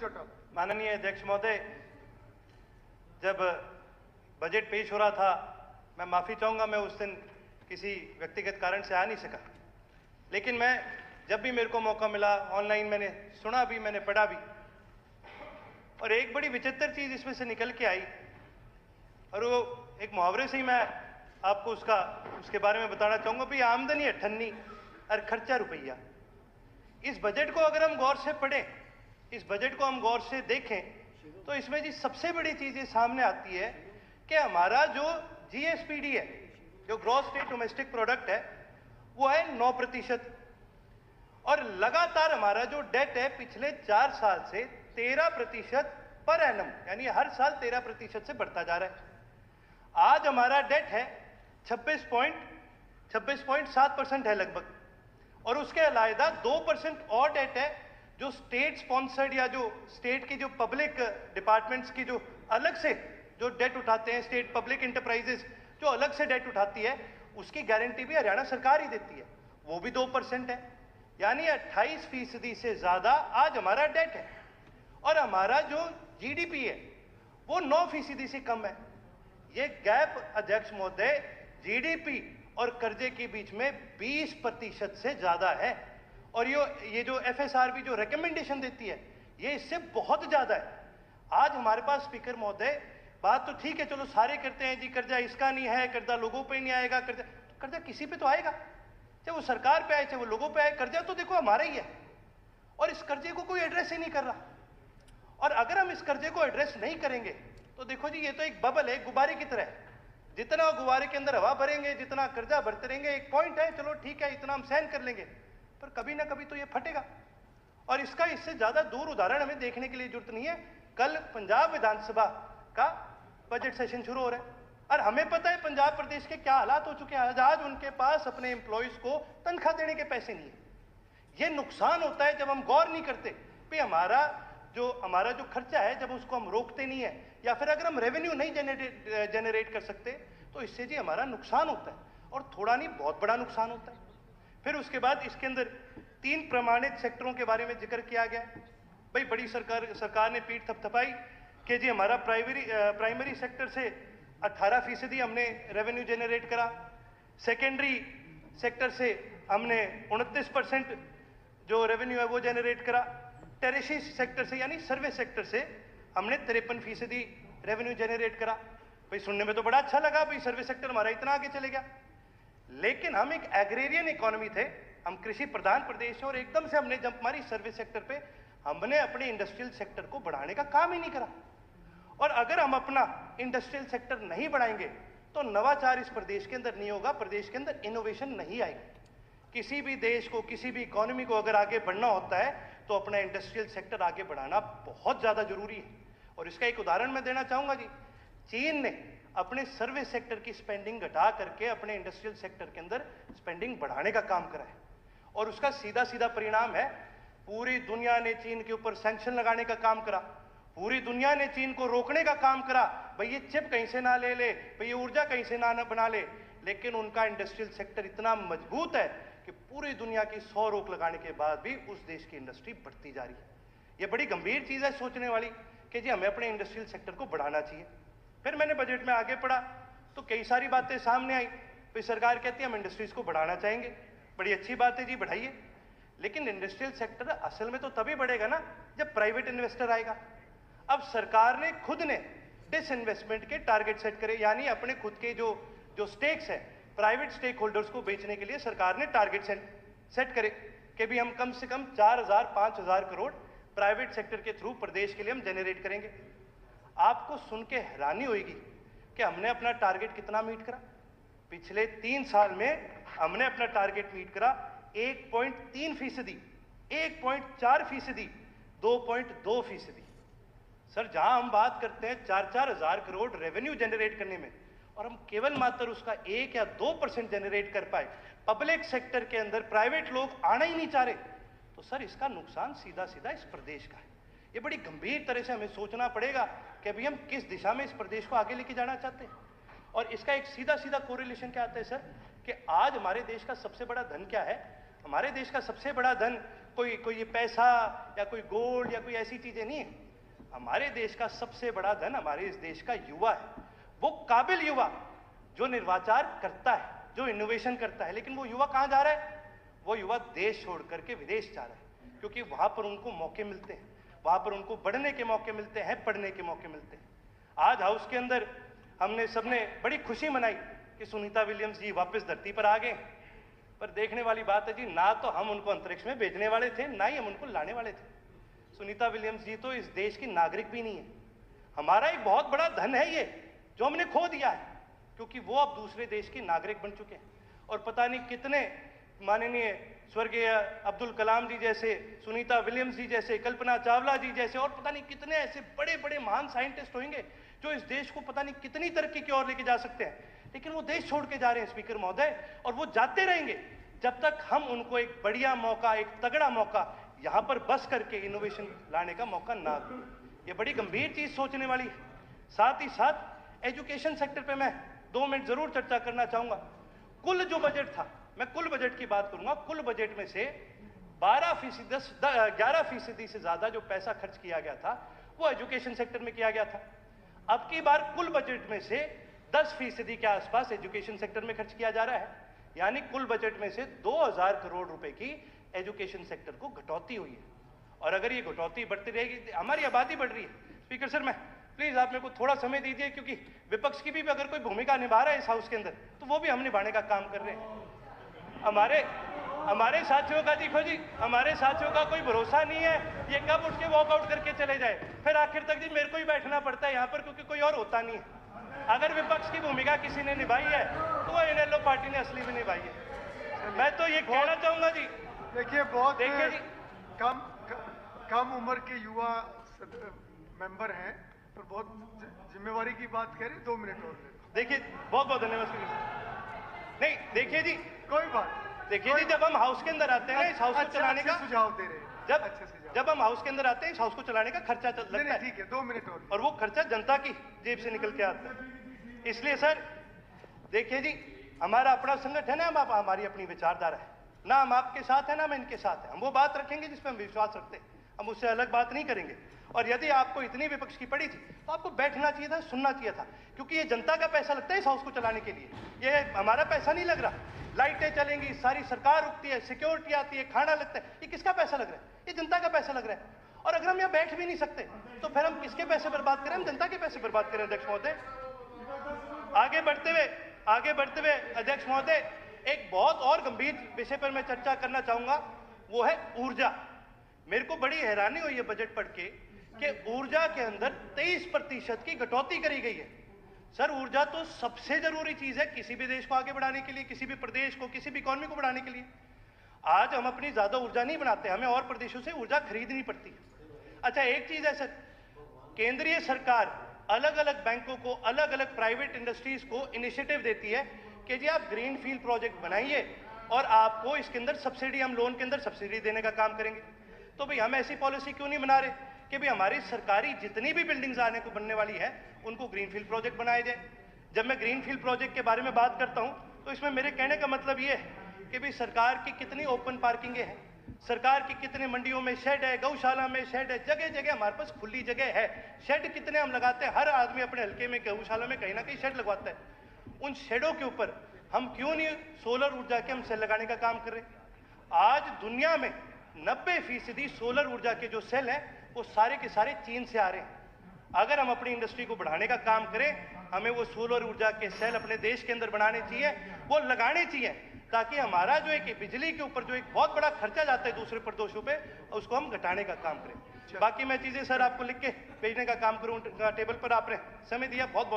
छोटा। माननीय अध्यक्ष महोदय, जब बजट पेश हो रहा था, मैं माफ़ी चाहूँगा, मैं उस दिन किसी व्यक्तिगत कारण से आ नहीं सका, लेकिन मैं जब भी मेरे को मौका मिला ऑनलाइन मैंने सुना भी, मैंने पढ़ा भी, और एक बड़ी विचित्र चीज़ इसमें से निकल के आई, और वो एक मुहावरे से ही मैं आपको उसके बारे में बताना चाहूँगा। भी आमदनी 98 और खर्चा रुपया। इस बजट को अगर हम गौर से पढ़ें, इस बजट को हम गौर से देखें, तो इसमें जी सबसे बड़ी चीज़ ये सामने आती है कि हमारा जो जीएसपीडी है, जो ग्रॉस स्टेट डोमेस्टिक प्रोडक्ट है, वो है 9%, और लगातार हमारा जो डेट है पिछले 4 साल से 13% पर एनम, यानी हर साल 13% से बढ़ता जा रहा है। आज हमारा डेट है 26.7% है लगभग, और उसके अलावा 2% और डेट है जो स्टेट स्पॉन्सर्ड या जो स्टेट की जो पब्लिक डिपार्टमेंट्स की जो अलग से जो डेट उठाते हैं, स्टेट पब्लिक इंटरप्राइजेस जो अलग से डेट उठाती है, उसकी गारंटी भी हरियाणा सरकार ही देती है, वो भी 2% है, यानी 28% से ज्यादा आज हमारा डेट है। और हमारा जो जीडीपी है वो 9% से कम है। ये गैप अध्यक्ष महोदय जीडीपी और कर्जे के बीच में 20% से ज्यादा है, और ये जो एफएसआरबी जो रिकमेंडेशन देती है ये इससे बहुत ज्यादा है। आज हमारे पास स्पीकर महोदय, बात तो ठीक है, चलो सारे करते हैं जी, कर्जा इसका नहीं है, कर्जा लोगों पे नहीं आएगा, कर्जा किसी पे तो आएगा, चाहे वो सरकार पे आए चाहे वो लोगों पे आए, कर्जा तो देखो हमारा ही है, और इस कर्जे को कोई एड्रेस ही नहीं कर रहा। और अगर हम इस कर्जे को एड्रेस नहीं करेंगे तो देखो जी, ये तो एक बबल है, गुब्बारे की तरह है, जितना गुब्बारे के अंदर हवा भरेंगे, जितना कर्जा भरते रहेंगे, एक पॉइंट है, चलो ठीक है, इतना हम सहन कर लेंगे, पर कभी ना कभी तो ये फटेगा। और इससे ज्यादा दूर उदाहरण हमें देखने के लिए जरूरत नहीं है। कल पंजाब विधानसभा का बजट सेशन शुरू हो रहा है, और हमें पता है पंजाब प्रदेश के क्या हालात हो चुके हैं। आज उनके पास अपने एम्प्लॉयज को तनख्वाह देने के पैसे नहीं है। ये नुकसान होता है जब हम गौर नहीं करते कि हमारा जो खर्चा है, जब उसको हम रोकते नहीं है, या फिर अगर हम रेवेन्यू नहीं जनरेट कर सकते, तो इससे जी हमारा नुकसान होता है, और थोड़ा नहीं बहुत बड़ा नुकसान होता है। फिर उसके बाद इसके अंदर 3 प्रमाणित सेक्टरों के बारे में जिक्र किया गया। भाई बड़ी सरकार ने पीठ थपथपाई कि जी हमारा प्राइमरी सेक्टर से 18% हमने रेवेन्यू जनरेट करा, सेकेंडरी सेक्टर से हमने 29% जो रेवेन्यू है वो जनरेट करा, टेरिशरी सेक्टर से यानी सर्विस सेक्टर से हमने 53% रेवेन्यू जनरेट करा। भाई सुनने में तो बड़ा अच्छा लगा, भाई सर्विस सेक्टर हमारा इतना आगे चले गया, लेकिन हम एक एग्रेरियन इकोनॉमी थे, हम कृषि प्रधान प्रदेश है, और एकदम से हमने जंप मारी सर्विस सेक्टर पे, हमने अपने इंडस्ट्रियल सेक्टर को बढ़ाने का काम ही नहीं करा। और अगर हम अपना इंडस्ट्रियल सेक्टर नहीं बढ़ाएंगे तो नवाचार इस प्रदेश के अंदर नहीं होगा, प्रदेश के अंदर इनोवेशन नहीं आएगी। किसी भी देश को, किसी भी इकोनॉमी को अगर आगे बढ़ना होता है तो अपना इंडस्ट्रियल सेक्टर आगे बढ़ाना बहुत ज्यादा जरूरी है। और इसका एक उदाहरण मैं देना चाहूंगा जी, चीन ने अपने सर्विस सेक्टर की स्पेंडिंग घटा करके अपने इंडस्ट्रियल सेक्टर के अंदर स्पेंडिंग बढ़ाने का काम करा है, और उसका सीधा सीधा परिणाम है पूरी दुनिया ने चीन के ऊपर सैंक्शन लगाने का काम करा, पूरी दुनिया ने चीन को रोकने का काम करा, भाई ये चिप कहीं से ना ले ले, भाई ये ऊर्जा कहीं से ना बना ले, लेकिन उनका इंडस्ट्रियल सेक्टर इतना मजबूत है कि पूरी दुनिया की 100 रोक लगाने के बाद भी उस देश की इंडस्ट्री बढ़ती जा रही है। ये बड़ी गंभीर चीज है सोचने वाली कि जी हमें अपने इंडस्ट्रियल सेक्टर को बढ़ाना चाहिए। फिर मैंने बजट में आगे पढ़ा तो कई सारी बातें सामने आई, फिर सरकार कहती है हम इंडस्ट्रीज को बढ़ाना चाहेंगे, बड़ी अच्छी बात है जी, बढ़ाइए, लेकिन इंडस्ट्रियल सेक्टर असल में तो तभी बढ़ेगा ना जब प्राइवेट इन्वेस्टर आएगा। अब सरकार ने खुद ने डिसइन्वेस्टमेंट के टारगेट सेट करे, यानी अपने खुद के जो स्टेक्स है प्राइवेट स्टेक होल्डर्स को बेचने के लिए सरकार ने टारगेट सेट करे कि भी हम कम से कम 4,000-5,000 करोड़ प्राइवेट सेक्टर के थ्रू प्रदेश के लिए हम जनरेट करेंगे। आपको सुन के हैरानी होगी कि हमने अपना टारगेट कितना मीट करा। पिछले 3 साल में हमने अपना टारगेट मीट करा 1.3%, 1.4%, 2.2%। सर जहां हम बात करते हैं 4-4 हजार करोड़ रेवेन्यू जनरेट करने में, और हम केवल मात्र उसका 1 या 2% जनरेट कर पाए, पब्लिक सेक्टर के अंदर प्राइवेट लोग आना ही नहीं चाह रहे, तो सर इसका नुकसान सीधा सीधा इस प्रदेश का है। ये बड़ी गंभीर तरह से हमें सोचना पड़ेगा कि अभी हम किस दिशा में इस प्रदेश को आगे लेके जाना चाहते हैं। और इसका एक सीधा सीधा कोरिलेशन क्या आता है सर, कि आज हमारे देश का सबसे बड़ा धन क्या है? हमारे देश का सबसे बड़ा धन कोई ये पैसा या कोई गोल्ड या कोई ऐसी चीजें नहीं है। हमारे देश का सबसे बड़ा धन हमारे इस देश का युवा है, वो काबिल युवा जो निर्वाचार करता है, जो इनोवेशन करता है। लेकिन वो युवा कहां जा रहा है? वो युवा देश छोड़ करके विदेश जा रहा है, क्योंकि वहां पर उनको मौके मिलते हैं, वहां पर उनको बढ़ने के मौके मिलते हैं, पढ़ने के मौके मिलते हैं। आज हाउस के अंदर हमने सबने बड़ी खुशी मनाई कि सुनीता विलियम्स जी वापस धरती पर आ गए। पर देखने वाली बात है जी, ना तो हम उनको अंतरिक्ष में भेजने वाले थे, ना ही हम उनको लाने वाले थे। सुनीता विलियम्स जी तो इस देश की नागरिक भी नहीं है। हमारा एक बहुत बड़ा धन है ये, जो हमने खो दिया है, क्योंकि वो अब दूसरे देश की नागरिक बन चुके हैं। और पता नहीं कितने माननीय स्वर्गीय अब्दुल कलाम जी जैसे, सुनीता विलियम्स जी जैसे, कल्पना चावला जी जैसे, और पता नहीं कितने ऐसे बड़े बड़े महान साइंटिस्ट होंगे जो इस देश को पता नहीं कितनी तरक्की की ओर लेके जा सकते हैं। लेकिन वो देश छोड़ के जा रहे हैं स्पीकर महोदय, और वो जाते रहेंगे जब तक हम उनको एक बढ़िया मौका, एक तगड़ा मौका यहां पर बस करके इनोवेशन लाने का मौका ना दें। ये बड़ी गंभीर चीज सोचने वाली है। साथ ही साथ एजुकेशन सेक्टर पे मैं 2 मिनट जरूर चर्चा करना चाहूंगा। कुल जो बजट था, मैं कुल बजट की बात करूंगा, कुल बजट में से 11% से ज्यादा जो पैसा खर्च किया गया था वो एजुकेशन सेक्टर में किया गया था। अब की बार कुल बजट में से 10% के आसपास एजुकेशन सेक्टर में खर्च किया जा रहा है। यानी कुल बजट में से 2000 करोड़ रुपए की एजुकेशन सेक्टर को घटौती हुई है। और अगर ये घटौती बढ़ती रहेगी, हमारी आबादी बढ़ रही है। स्पीकर सर, मैं प्लीज आप मेरे को थोड़ा समय दीजिए, क्योंकि विपक्ष की भी अगर कोई भूमिका निभा रहा है इस हाउस के अंदर, तो वो भी हम निभाने का काम कर रहे हैं। हमारे साथियों का देखो जी, हमारे साथियों का कोई भरोसा नहीं है, ये कब उठ के वॉकआउट करके चले जाए। फिर आखिर तक जी मेरे को ही बैठना पड़ता है यहाँ पर, क्योंकि कोई और होता नहीं है। अगर विपक्ष की भूमिका किसी ने निभाई है तो वो इनेलो पार्टी ने असली में निभाई है। मैं तो ये कहना चाहूंगा जी, देखिए बहुत देखिए जी, कम उम्र के युवा मेंबर हैं, पर बहुत जिम्मेवारी की बात कह रहे, 2 मिनट और देखिए बहुत बहुत धन्यवाद स्पीकर साहब। नहीं देखिए जी, कोई बात, देखिए जी, जब हम हाउस के अंदर आते हैं इस हाउस को चलाने का सुझाव दे रहे हैं, जब हम हाउस के अंदर आते हैं इस हाउस को चलाने का खर्चा लगता है। ठीक है, 2 मिनट और वो खर्चा जनता की जेब से निकल के आता है। इसलिए सर देखिए जी, हमारा अपना संगठन है, हमारी अपनी विचारधारा है, ना हम आपके साथ है ना हम इनके साथ है। हम वो बात रखेंगे जिस पर हम विश्वास रखते हैं, हम उससे अलग बात नहीं करेंगे। और यदि आपको इतनी विपक्ष की पड़ी थी तो आपको बैठना चाहिए था, सुनना चाहिए था, क्योंकि ये जनता का पैसा लगता है इस हाउस को चलाने के लिए। ये हमारा पैसा नहीं लग रहा। लाइटें चलेंगी, सारी सरकार रुकती है, सिक्योरिटी आती है, खाना लगता है, ये किसका पैसा लग रहा है? ये जनता का पैसा लग रहा है। और अगर हम यहाँ बैठ भी नहीं सकते तो फिर हम किसके पैसे बर्बाद करें? हम जनता के पैसे बर्बाद करें। अध्यक्ष महोदय, आगे बढ़ते हुए अध्यक्ष महोदय, एक बहुत और गंभीर विषय पर मैं चर्चा करना चाहूंगा, वो है ऊर्जा। मेरे को बड़ी हैरानी हुई है बजट पढ़ के कि ऊर्जा के अंदर 23% की कटौती करी गई है। सर, ऊर्जा तो सबसे जरूरी चीज है किसी भी देश को आगे बढ़ाने के लिए, किसी भी प्रदेश को, किसी भी इकॉनमी को बढ़ाने के लिए। आज हम अपनी ज्यादा ऊर्जा नहीं बनाते, हमें और प्रदेशों से ऊर्जा खरीदनी पड़ती है। अच्छा, एक चीज है सर, केंद्रीय सरकार अलग अलग बैंकों को, अलग अलग प्राइवेट इंडस्ट्रीज को इनिशिएटिव देती है कि जी आप ग्रीन फील्ड प्रोजेक्ट बनाइए और आपको इसके अंदर सब्सिडी, हम लोन के अंदर सब्सिडी देने का काम करेंगे। तो भाई हम ऐसी पॉलिसी क्यों नहीं बना रहे कि भाई हमारी सरकारी जितनी भी बिल्डिंग्स आने को बनने वाली है उनको ग्रीनफील्ड प्रोजेक्ट बनाए जाए। जब मैं ग्रीनफील्ड प्रोजेक्ट के बारे में बात करता हूं तो इसमें मेरे कहने का मतलब ये है कि भाई सरकार की कितनी ओपन पार्किंगें हैं, सरकार की कितने मंडियों में शेड है, गौशाला में शेड है, जगह जगह हमारे पास खुली जगह है। शेड कितने हम लगाते हैं, हर आदमी अपने हल्के में, गौशाला में कहीं ना कहीं शेड लगवाता है। उन शेडों के ऊपर हम क्यों नहीं सोलर ऊर्जा के हम सेल लगाने का काम कर रहे? आज दुनिया में 90% सोलर ऊर्जा के जो सेल हैं वो सारे के सारे चीन से आ रहे हैं। अगर हम अपनी इंडस्ट्री को बढ़ाने का काम करें, हमें वो सोलर ऊर्जा के सेल अपने देश के अंदर बनाने चाहिए, वो लगाने चाहिए, ताकि हमारा जो एक बिजली के ऊपर जो एक बहुत बड़ा खर्चा जाता है दूसरे प्रदेशों पे, उसको हम घटाने का काम करें। बाकी मैं चीजें सर आपको लिख के भेजने का काम करूं टेबल पर। आपने समय दिया, बहुत बहुत